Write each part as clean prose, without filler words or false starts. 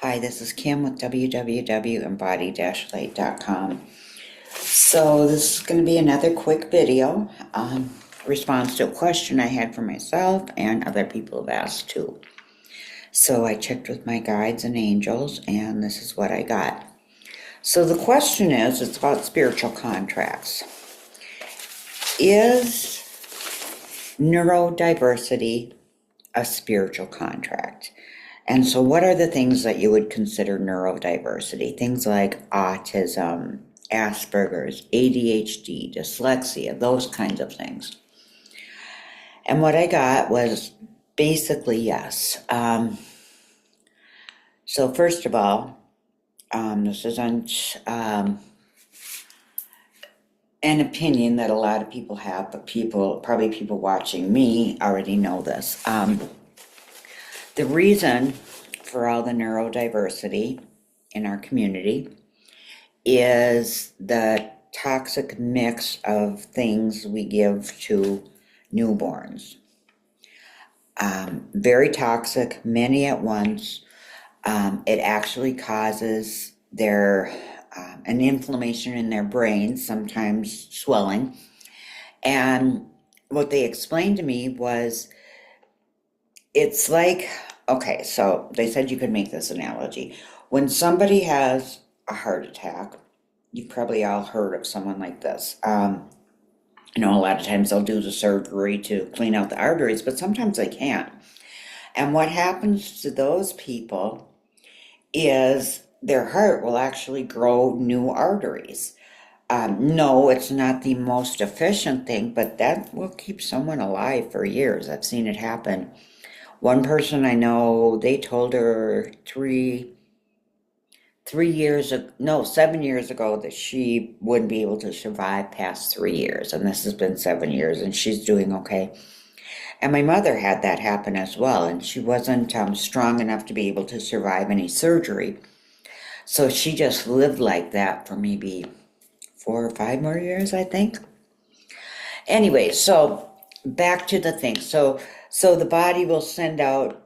Hi, this is Kim with www.embody-light.com. So this is going to be another quick video on response to a question I had for myself and other people have asked too. So I checked with my guides and angels and this is what I got. So the question is, it's about spiritual contracts. Is neurodiversity a spiritual contract? And so what are the things that you would consider neurodiversity? Things like autism, Asperger's, ADHD, dyslexia, those kinds of things. And what I got was basically yes. So first of all, this isn't an opinion that a lot of people have, but probably people watching me already know this. The reason for all the neurodiversity in our community is the toxic mix of things we give to newborns. Very toxic, many at once. It actually causes an inflammation in their brains, sometimes swelling. And what they explained to me was, it's like, okay, so they said you could make this analogy. When somebody has a heart attack, you've probably all heard of someone like this. A lot of times they'll do the surgery to clean out the arteries, but sometimes they can't. And what happens to those people is their heart will actually grow new arteries. No, it's not the most efficient thing, but that will keep someone alive for years. I've seen it happen. One person I know, they told her 7 years ago that she wouldn't be able to survive past 3 years. And this has been 7 years and she's doing okay. And my mother had that happen as well. And she wasn't strong enough to be able to survive any surgery. So she just lived like that for maybe 4 or 5 more years, I think. Anyway, so back to the thing. So the body will send out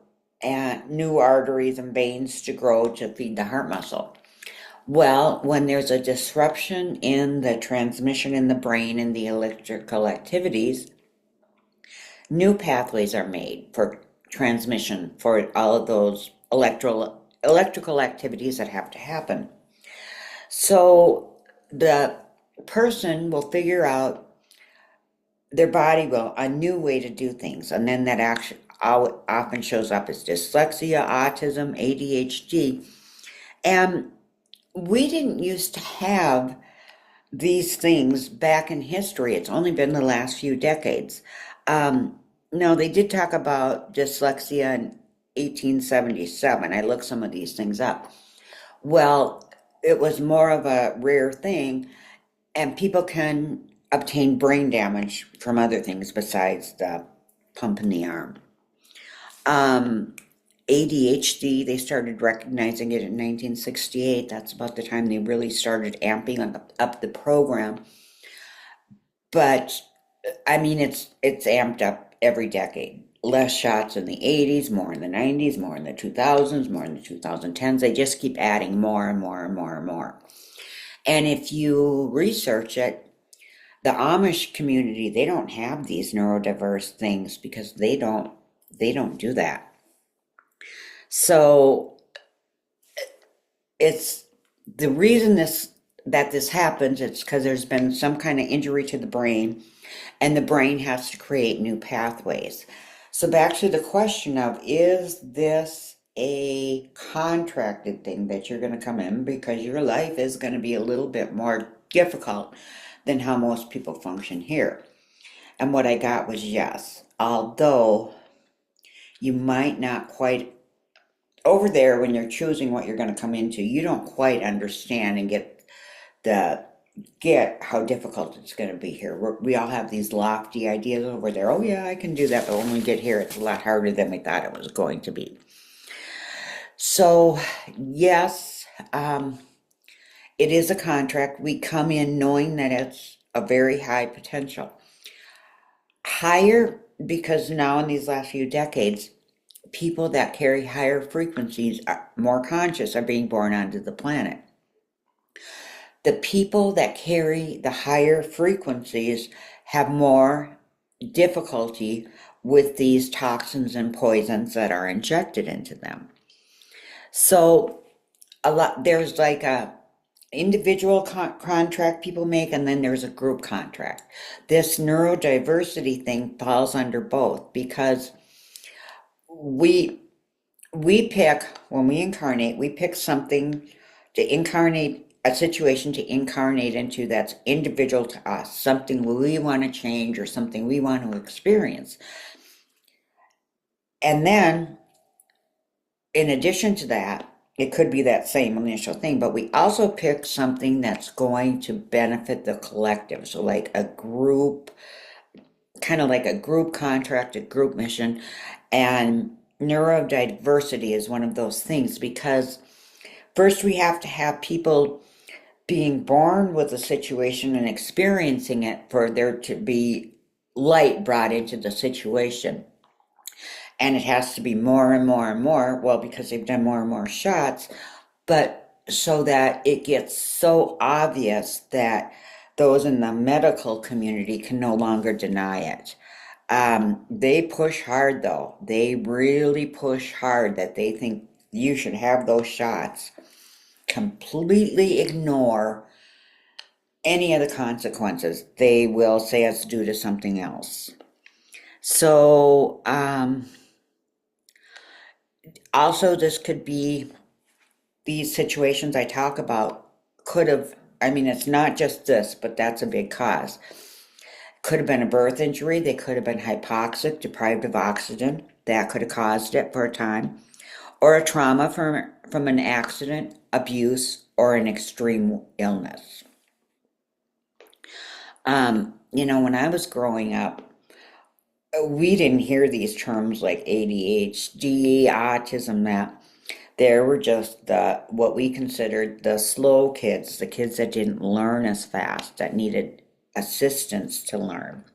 new arteries and veins to grow to feed the heart muscle. Well, when there's a disruption in the transmission in the brain and the electrical activities, new pathways are made for transmission for all of those electrical activities that have to happen. So the person will figure out, their body will, a new way to do things. And then that actually often shows up as dyslexia, autism, ADHD. And we didn't used to have these things back in history. It's only been the last few decades. No, they did talk about dyslexia in 1877. I looked some of these things up. Well, it was more of a rare thing, and people can obtain brain damage from other things besides the pump in the arm. ADHD, they started recognizing it in 1968. That's about the time they really started amping up the program. But I mean, it's amped up every decade. Less shots in the 80s, more in the 90s, more in the 2000s, more in the 2010s. They just keep adding more and more and more and more. And if you research it, the Amish community, they don't have these neurodiverse things because they don't do that. So it's the reason that this happens, it's because there's been some kind of injury to the brain and the brain has to create new pathways. So back to the question of, is this a contracted thing that you're going to come in because your life is going to be a little bit more difficult than how most people function here? And what I got was yes, although you might not quite, over there when you're choosing what you're going to come into, you don't quite understand and get how difficult it's going to be here. We all have these lofty ideas over there. Oh yeah, I can do that, but when we get here, it's a lot harder than we thought it was going to be. So yes, it is a contract. We come in knowing that it's a very high potential. Higher because now in these last few decades, people that carry higher frequencies are more conscious, are being born onto the planet. The people that carry the higher frequencies have more difficulty with these toxins and poisons that are injected into them. So there's like a individual contract people make, and then there's a group contract. This neurodiversity thing falls under both, because we pick, when we incarnate, we pick something to incarnate, a situation to incarnate into that's individual to us, something we want to change or something we want to experience. And then, in addition to that, it could be that same initial thing, but we also pick something that's going to benefit the collective. So like a group, kind of like a group contract, a group mission. And neurodiversity is one of those things, because first we have to have people being born with a situation and experiencing it for there to be light brought into the situation. And it has to be more and more and more, well, because they've done more and more shots, but so that it gets so obvious that those in the medical community can no longer deny it. They push hard, though. They really push hard that they think you should have those shots. Completely ignore any of the consequences. They will say it's due to something else. So, also, this could be, these situations I talk about could have, I mean, it's not just this, but that's a big cause. Could have been a birth injury. They could have been hypoxic, deprived of oxygen. That could have caused it for a time. Or a trauma from an accident, abuse, or an extreme illness. When I was growing up, we didn't hear these terms like ADHD, autism, that. There were just what we considered the slow kids, the kids that didn't learn as fast, that needed assistance to learn.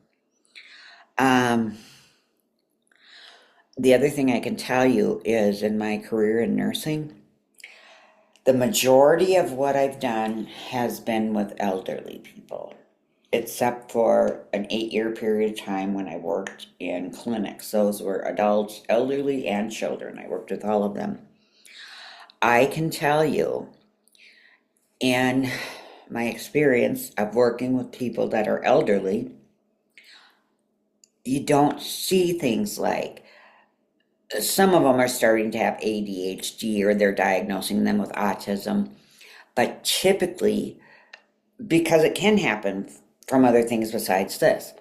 The other thing I can tell you is, in my career in nursing, the majority of what I've done has been with elderly people, except for an 8-year period of time when I worked in clinics. Those were adults, elderly, and children. I worked with all of them. I can tell you, in my experience of working with people that are elderly, you don't see things like, some of them are starting to have ADHD, or they're diagnosing them with autism, but typically, because it can happen from other things besides this,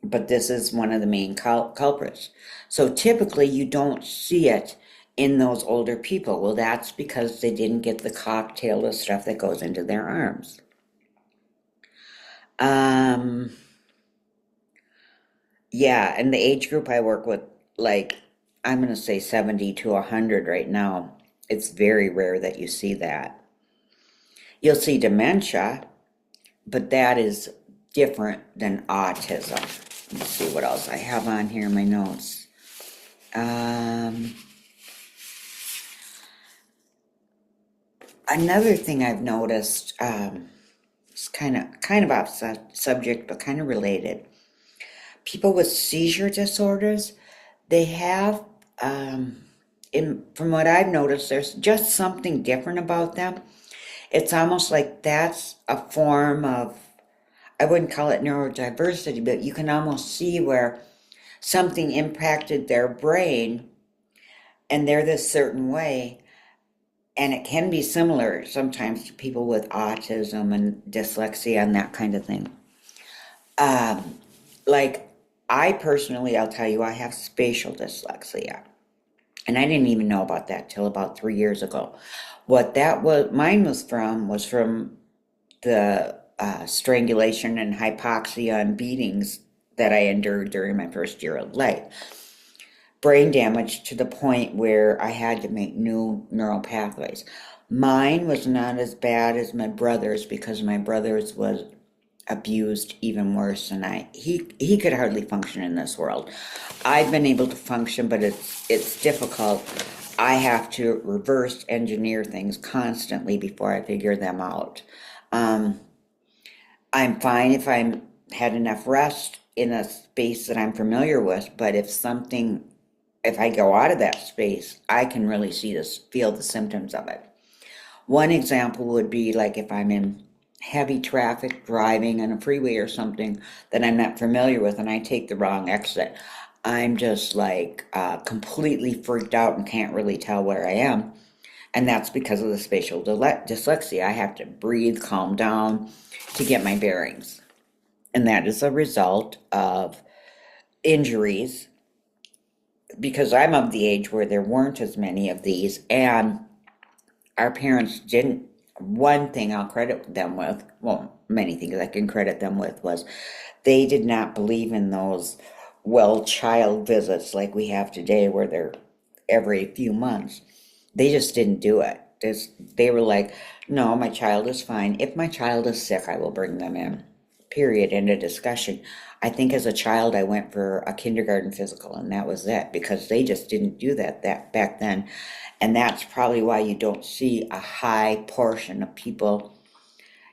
but this is one of the main culprits. So typically you don't see it in those older people. Well, that's because they didn't get the cocktail of stuff that goes into their arms. Yeah, and the age group I work with, like, I'm going to say 70 to 100 right now. It's very rare that you see that. You'll see dementia, but that is different than autism. Let's see what else I have on here in my notes. Another thing I've noticed, it's kind of off subject, but kind of related. People with seizure disorders, they have, from what I've noticed, there's just something different about them. It's almost like that's a form of, I wouldn't call it neurodiversity, but you can almost see where something impacted their brain and they're this certain way. And it can be similar sometimes to people with autism and dyslexia and that kind of thing. Like, I personally, I'll tell you, I have spatial dyslexia. And I didn't even know about that till about 3 years ago. What that was, mine was from the strangulation and hypoxia and beatings that I endured during my first year of life. Brain damage to the point where I had to make new neural pathways. Mine was not as bad as my brother's, because my brother's was abused even worse than he could hardly function in this world. I've been able to function, but it's difficult. I have to reverse engineer things constantly before I figure them out. Um, I'm fine if I'm had enough rest in a space that I'm familiar with, but if I go out of that space, I can really feel the symptoms of it. One example would be like if I'm in heavy traffic driving on a freeway or something that I'm not familiar with and I take the wrong exit. I'm just like completely freaked out and can't really tell where I am. And that's because of the spatial dyslexia. I have to breathe, calm down to get my bearings. And that is a result of injuries because I'm of the age where there weren't as many of these, and our parents didn't. One thing I'll credit them with, well, many things I can credit them with, was they did not believe in those child visits like we have today, where they're every few months. They just didn't do it. They were like, no, my child is fine. If my child is sick, I will bring them in. Period. End of discussion. I think as a child, I went for a kindergarten physical, and that was it, because they just didn't do that back then. And that's probably why you don't see a high portion of people,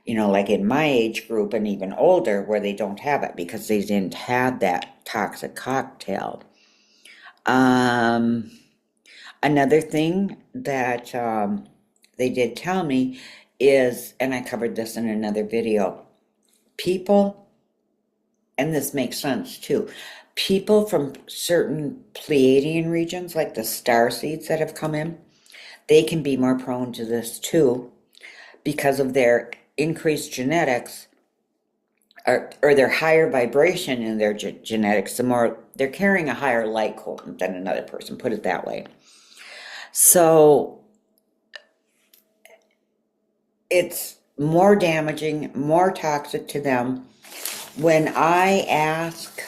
like in my age group and even older, where they don't have it because they didn't have that toxic cocktail. Another thing that they did tell me is, and I covered this in another video, people, and this makes sense too, people from certain Pleiadian regions, like the star seeds that have come in, they can be more prone to this too because of their increased genetics or their higher vibration in their genetics. They're carrying a higher light code than another person, put it that way. So it's more damaging, more toxic to them. When I ask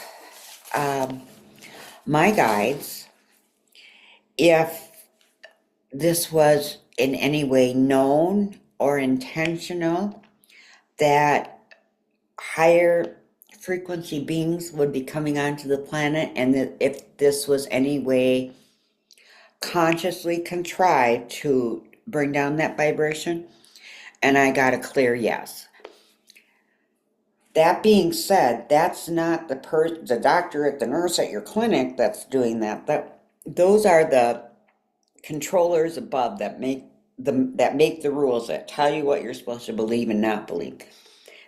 my guides if this was in any way known or intentional that higher frequency beings would be coming onto the planet, and that if this was any way consciously contrived to bring down that vibration, and I got a clear yes. That being said, that's not the doctor the nurse at your clinic that's doing that. Those are the controllers above that make the rules, that tell you what you're supposed to believe and not believe.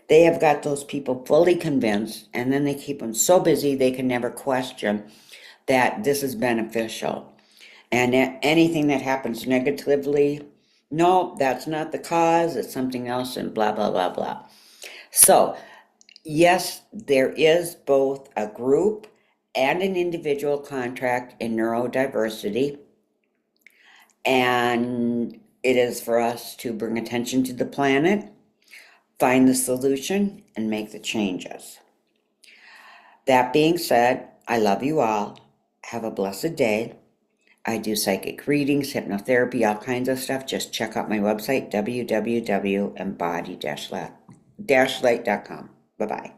They have got those people fully convinced, and then they keep them so busy they can never question that this is beneficial. And anything that happens negatively, no, that's not the cause, it's something else, and blah, blah, blah, blah. So, yes, there is both a group and an individual contract in neurodiversity, and it is for us to bring attention to the planet, find the solution, and make the changes. That being said, I love you all. Have a blessed day. I do psychic readings, hypnotherapy, all kinds of stuff. Just check out my website, www.embody-light.com. Bye-bye.